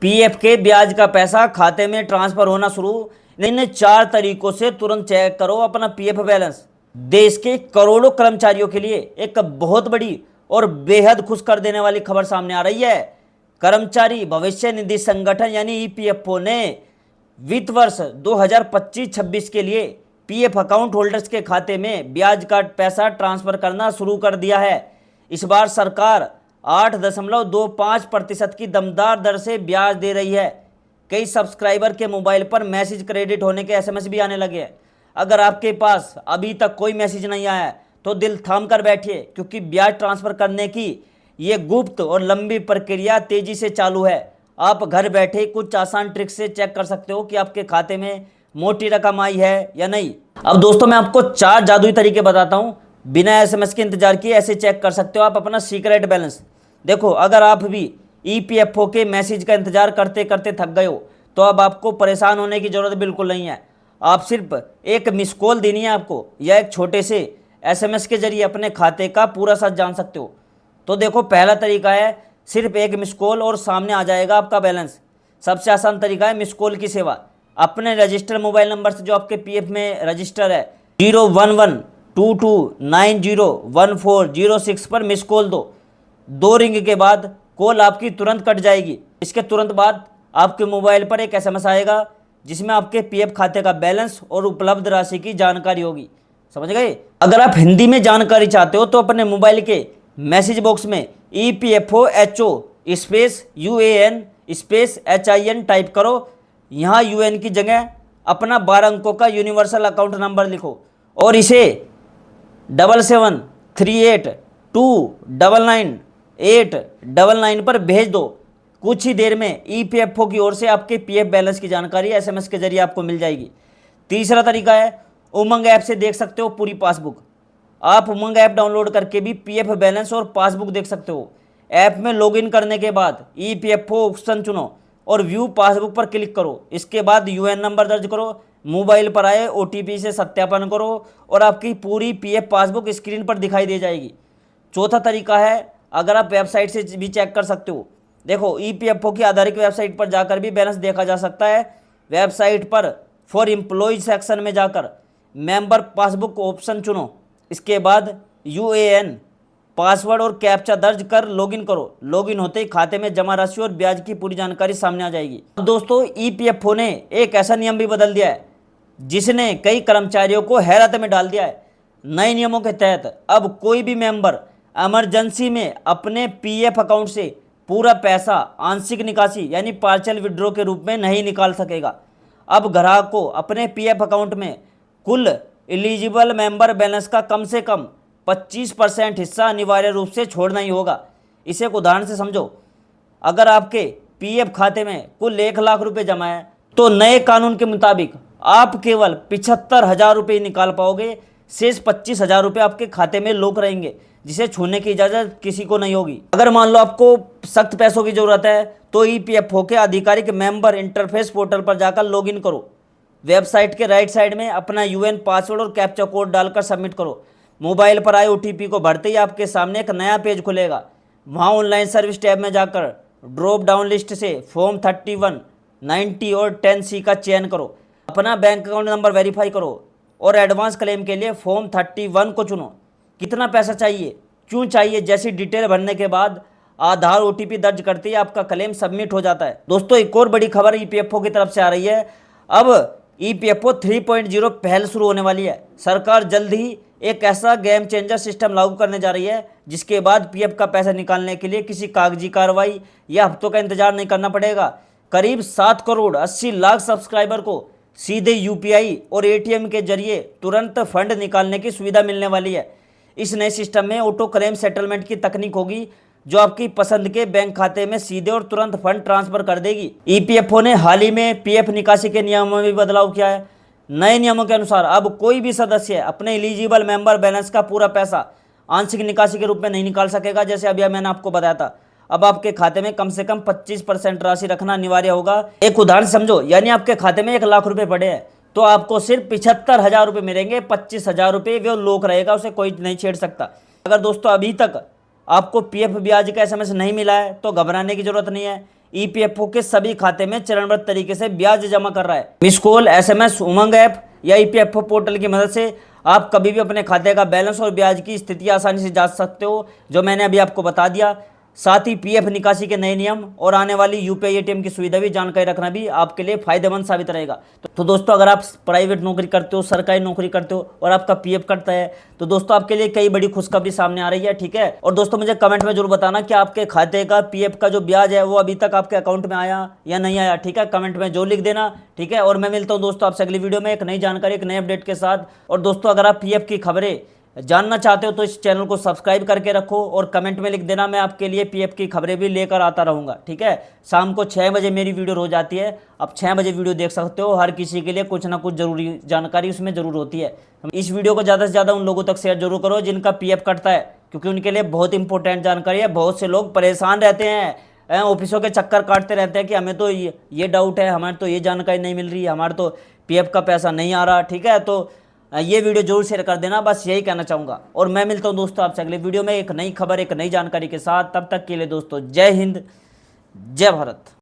PF के ब्याज का पैसा खाते में ट्रांसफर होना शुरू। इन 4 तरीकों से तुरंत चेक करो अपना पीएफ बैलेंस। देश के करोड़ों कर्मचारियों के लिए एक बहुत बड़ी और बेहद खुश कर देने वाली खबर सामने आ रही है। कर्मचारी भविष्य निधि संगठन यानी ईपीएफओ ने वित्त वर्ष 2025-26 के लिए पीएफ अकाउंट होल्डर्स के खाते में ब्याज का पैसा ट्रांसफर करना शुरू कर दिया है। इस बार सरकार 8.25% की दमदार दर से ब्याज दे रही है। कई सब्सक्राइबर के मोबाइल पर मैसेज क्रेडिट होने के एसएमएस भी आने लगे हैं। अगर आपके पास अभी तक कोई मैसेज नहीं आया है तो दिल थाम कर बैठिए, क्योंकि ब्याज ट्रांसफर करने की ये गुप्त और लंबी प्रक्रिया तेजी से चालू है। आप घर बैठे कुछ आसान ट्रिक से चेक कर सकते हो कि आपके खाते में मोटी रकम आई है या नहीं। अब दोस्तों मैं आपको 4 जादुई तरीके बताता हूं, बिना एसएमएस के इंतजार किए ऐसे चेक कर सकते हो आप अपना सीक्रेट बैलेंस। देखो, अगर आप भी ईपीएफओ के मैसेज का इंतजार करते करते थक गए हो तो अब आपको परेशान होने की जरूरत बिल्कुल नहीं है। आप सिर्फ एक मिस कॉल देनी है आपको, या एक छोटे से एसएमएस के जरिए अपने खाते का पूरा सच जान सकते हो। तो देखो, पहला तरीका है सिर्फ एक मिस कॉल और सामने आ जाएगा आपका बैलेंस। सबसे आसान तरीका है मिस कॉल की सेवा। अपने रजिस्टर मोबाइल नंबर से जो आपके पीएफ में रजिस्टर है 01122901406 पर मिस कॉल दो। 2 रिंग के बाद कॉल आपकी तुरंत कट जाएगी। इसके तुरंत बाद आपके मोबाइल पर एक एसएमएस आएगा जिसमें आपके पीएफ खाते का बैलेंस और उपलब्ध राशि की जानकारी होगी। समझ गए? अगर आप हिंदी में जानकारी चाहते हो तो अपने मोबाइल के मैसेज बॉक्स में EPFOHO space UAN space HIN type करो। यहाँ UN की जगह अपना 12 अंकों का यूनिवर्सल अकाउंट नंबर लिखो और इसे 7738299899 पर भेज दो। कुछ ही देर में ईपीएफओ की ओर से आपके पीएफ बैलेंस की जानकारी एसएमएस के जरिए आपको मिल जाएगी। तीसरा तरीका है उमंग ऐप से देख सकते हो पूरी पासबुक। आप उमंग ऐप डाउनलोड करके भी पीएफ बैलेंस और पासबुक देख सकते हो। ऐप में लॉगिन करने के बाद ईपीएफओ ऑप्शन चुनो और व्यू पासबुक पर क्लिक करो। इसके बाद यूएन नंबर दर्ज करो, मोबाइल पर आए ओटीपी से सत्यापन करो और आपकी पूरी पीएफ पासबुक स्क्रीन पर दिखाई दे जाएगी। चौथा तरीका है, अगर आप वेबसाइट से भी चेक कर सकते हो। देखो, ईपीएफओ की आधारित वेबसाइट पर जाकर भी बैलेंस देखा जा सकता है। वेबसाइट पर फॉर एम्प्लॉयज सेक्शन में जाकर मेंबर पासबुक ऑप्शन चुनो। इसके बाद यूएएन पासवर्ड और कैप्चा दर्ज कर लॉगिन करो। लॉगिन होते ही खाते में जमा राशि और ब्याज की पूरी जानकारी सामने आ जाएगी। अब दोस्तों, ईपीएफओ ने एक ऐसा नियम भी बदल दिया है जिसने कई कर्मचारियों को हैरत में डाल दिया है। नए नियमों के तहत अब कोई भी मेंबर इमरजेंसी में अपने पीएफ अकाउंट से पूरा पैसा आंशिक निकासी यानी पार्शियल विड्रॉ के रूप में नहीं निकाल सकेगा। अब ग्राहक को अपने पीएफ अकाउंट में कुल एलिजिबल मेंबर बैलेंस का कम से कम 25% हिस्सा अनिवार्य रूप से छोड़ना ही होगा। इसे एक उदाहरण से समझो। अगर आपके पीएफ खाते में कुल 1 लाख रुपए जमा है तो नए कानून के मुताबिक आप केवल 75,000 रुपये निकाल पाओगे। शेष 25,000 रुपये आपके खाते में लॉक रहेंगे, जिसे छूने की इजाज़त किसी को नहीं होगी। अगर मान लो आपको सख्त पैसों की ज़रूरत है तो ईपीएफओ के आधिकारिक मेंबर इंटरफेस पोर्टल पर जाकर लॉगिन करो। वेबसाइट के राइट साइड में अपना यूएन पासवर्ड और कैप्चा कोड डालकर सबमिट करो। मोबाइल पर आए ओटीपी को भरते ही आपके सामने एक नया पेज खुलेगा। वहाँ ऑनलाइन सर्विस टैब में जाकर ड्रॉप डाउन लिस्ट से फॉर्म 31, 90 और 10C का चयन करो। अपना बैंक अकाउंट नंबर वेरीफाई करो और एडवांस क्लेम के लिए फॉर्म 31 को चुनो। कितना पैसा चाहिए, क्यों चाहिए जैसी डिटेल भरने के बाद आधार ओटीपी दर्ज करते ही आपका क्लेम सबमिट हो जाता है। दोस्तों, एक और बड़ी खबर ईपीएफओ की तरफ से आ रही है। अब ईपीएफओ 3.0 पहल शुरू होने वाली है। सरकार जल्द ही एक ऐसा गेम चेंजर सिस्टम लागू करने जा रही है जिसके बाद पीएफ का पैसा निकालने के लिए किसी कागजी कार्रवाई या हफ्तों का इंतजार नहीं करना पड़ेगा। करीब 7 करोड़ 80 लाख सब्सक्राइबर को सीधे यूपीआई और एटीएम के जरिए तुरंत फंड निकालने की सुविधा मिलने वाली है। इस नए सिस्टम में ऑटो क्लेम सेटलमेंट की तकनीक होगी जो आपकी पसंद के बैंक खाते में सीधे और तुरंत फंड ट्रांसफर कर देगी। ईपीएफओ ने हाल ही में पीएफ निकासी के नियमों में भी बदलाव किया है। नए नियमों के अनुसार अब कोई भी सदस्य अपने एलिजिबल मेंबर बैलेंस का पूरा पैसा आंशिक निकासी के रूप में नहीं निकाल सकेगा। जैसे अभी मैंने आपको बताया था, अब आपके खाते में कम से कम 25% राशि रखना अनिवार्य होगा। एक उदाहरण समझो, यानी आपके खाते में 1 लाख रुपए पड़े हैं तो आपको सिर्फ 75,000 रुपये मिलेंगे। 25,000 रुपये वो लॉक रहेगा, उसे कोई नहीं छेड़ सकता। अगर दोस्तों अभी तक आपको पीएफ ब्याज का एसएमएस नहीं मिला है तो घबराने की जरूरत नहीं है। ईपीएफओ के सभी खाते में चरणबद्ध तरीके से ब्याज जमा कर रहा है। मिस कॉल, एसएमएस, उमंग ऐप या ईपीएफओ पोर्टल की मदद से आप कभी भी अपने खाते का बैलेंस और ब्याज की स्थिति आसानी से जांच सकते हो, जो मैंने अभी आपको बता दिया। साथ ही पीएफ निकासी के नए नियम और आने वाली यूपीआई एटीएम की सुविधा भी जानकारी रखना भी आपके लिए फायदेमंद साबित रहेगा। तो दोस्तों, अगर आप प्राइवेट नौकरी करते हो, सरकारी नौकरी करते हो और आपका पीएफ कटता है, तो दोस्तों आपके लिए कई बड़ी खुशखबरी सामने आ रही है, ठीक है। और दोस्तों, मुझे कमेंट में जरूर बताना कि आपके खाते का पीएफ का जो ब्याज है वो अभी तक आपके अकाउंट में आया या नहीं आया, ठीक है। कमेंट में जो लिख देना, ठीक है। और मैं मिलता हूँ दोस्तों आपसे अगली वीडियो में एक नई जानकारी, एक नए अपडेट के साथ। और दोस्तों, अगर आप पीएफ की खबरें जानना चाहते हो तो इस चैनल को सब्सक्राइब करके रखो और कमेंट में लिख देना, मैं आपके लिए पीएफ की खबरें भी लेकर आता रहूँगा, ठीक है। शाम को 6 बजे मेरी वीडियो रोज आती है, आप 6 बजे वीडियो देख सकते हो। हर किसी के लिए कुछ ना कुछ जरूरी जानकारी उसमें जरूर होती है। इस वीडियो को ज़्यादा से ज़्यादा उन लोगों तक शेयर जरूर करो जिनका पीएफ कटता है, क्योंकि उनके लिए बहुत इंपॉर्टेंट जानकारी है। बहुत से लोग परेशान रहते हैं, ऑफिसों के चक्कर काटते रहते हैं कि हमें तो ये डाउट है, हमारे तो ये जानकारी नहीं मिल रही है, हमारे तो पीएफ का पैसा नहीं आ रहा, ठीक है। तो ये वीडियो जरूर शेयर कर देना, बस यही कहना चाहूँगा। और मैं मिलता हूँ दोस्तों आपसे अगले वीडियो में एक नई खबर, एक नई जानकारी के साथ। तब तक के लिए दोस्तों, जय हिंद, जय भारत।